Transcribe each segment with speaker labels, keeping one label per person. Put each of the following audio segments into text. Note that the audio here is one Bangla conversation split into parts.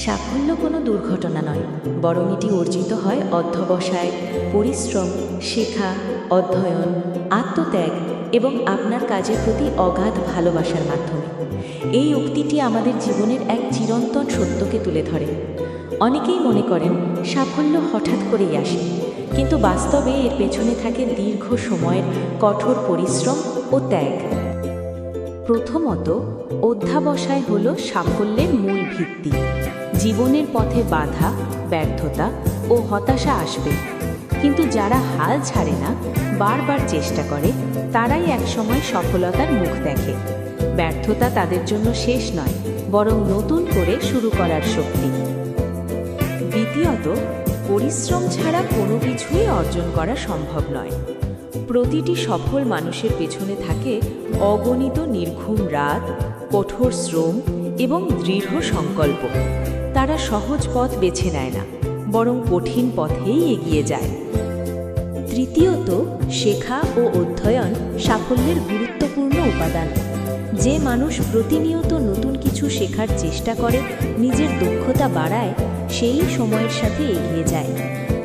Speaker 1: সাফল্য কোনো দুর্ঘটনা নয়, বরং এটি অর্জিত হয় অধ্যবসায়, পরিশ্রম, শেখা, অধ্যয়ন, আত্মত্যাগ এবং আপনার কাজের প্রতি অগাধ ভালোবাসার মাধ্যমে। এই উক্তিটি আমাদের জীবনের এক চিরন্তন সত্যকে তুলে ধরে। অনেকেই মনে করেন সাফল্য হঠাৎ করেই আসে, কিন্তু বাস্তবে এর পেছনে থাকে দীর্ঘ সময়ের কঠোর পরিশ্রম ও ত্যাগ। প্রথমত, অধ্যবসায় হল সাফল্যের মূল ভিত্তি। জীবনের পথে বাধা, ব্যর্থতা ও হতাশা আসবে, কিন্তু যারা হাল ছাড়ে না, বারবার চেষ্টা করে, তারাই একসময় সফলতার মুখ দেখে। ব্যর্থতা তাদের জন্য শেষ নয়, বরং নতুন করে শুরু করার শক্তি। দ্বিতীয়ত, পরিশ্রম ছাড়া কোনো কিছুই অর্জন করা সম্ভব নয়। প্রতিটি সফল মানুষের পেছনে থাকে অগণিত নির্ঘুম রাত, কঠোর শ্রম এবং দৃঢ় সংকল্প। তারা সহজ পথ বেছে নেয় না, বরং কঠিন পথেই এগিয়ে যায়। তৃতীয়ত, শেখা ও অধ্যয়ন সাফল্যের গুরুত্বপূর্ণ উপাদান। যে মানুষ প্রতিনিয়ত নতুন কিছু শেখার চেষ্টা করে, নিজের দক্ষতা বাড়ায়, সেই সময়ের সাথে এগিয়ে যায়।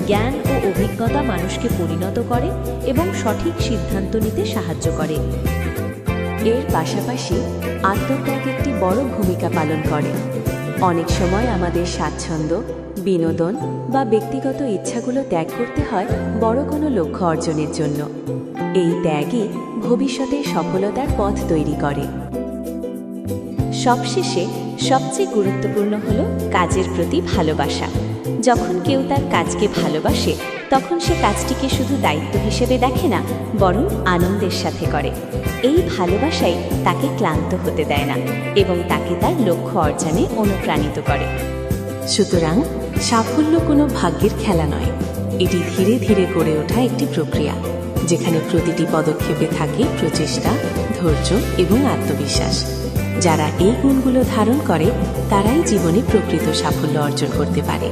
Speaker 1: জ্ঞান ও অভিজ্ঞতা মানুষকে পরিণত করে এবং সঠিক সিদ্ধান্ত নিতে সাহায্য করে। এর পাশাপাশি আত্মত্যাগ একটি বড় ভূমিকা পালন করে। অনেক সময় আমাদের স্বাচ্ছন্দ্য, বিনোদন বা ব্যক্তিগত ইচ্ছাগুলো ত্যাগ করতে হয় বড় কোনো লক্ষ্য অর্জনের জন্য। এই ত্যাগই ভবিষ্যতে সফলতার পথ তৈরি করে। সবশেষে সবচেয়ে গুরুত্বপূর্ণ হলো কাজের প্রতি ভালোবাসা। যখন কেউ তার কাজকে ভালোবাসে, তখন সে কাজটিকে শুধু দায়িত্ব হিসেবে দেখে না, বরং আনন্দের সাথে করে। এই ভালোবাসাই তাকে ক্লান্ত হতে দেয় না এবং তাকে তার লক্ষ্য অর্জনে অনুপ্রাণিত করে। সুতরাং সাফল্য কোনো ভাগ্যের খেলা নয়, এটি ধীরে ধীরে গড়ে ওঠা একটি প্রক্রিয়া, যেখানে প্রতিটি পদক্ষেপে থাকে প্রচেষ্টা, ধৈর্য এবং আত্মবিশ্বাস। যারা এই গুণগুলো ধারণ করে, তারাই জীবনে প্রকৃত সাফল্য অর্জন করতে পারে।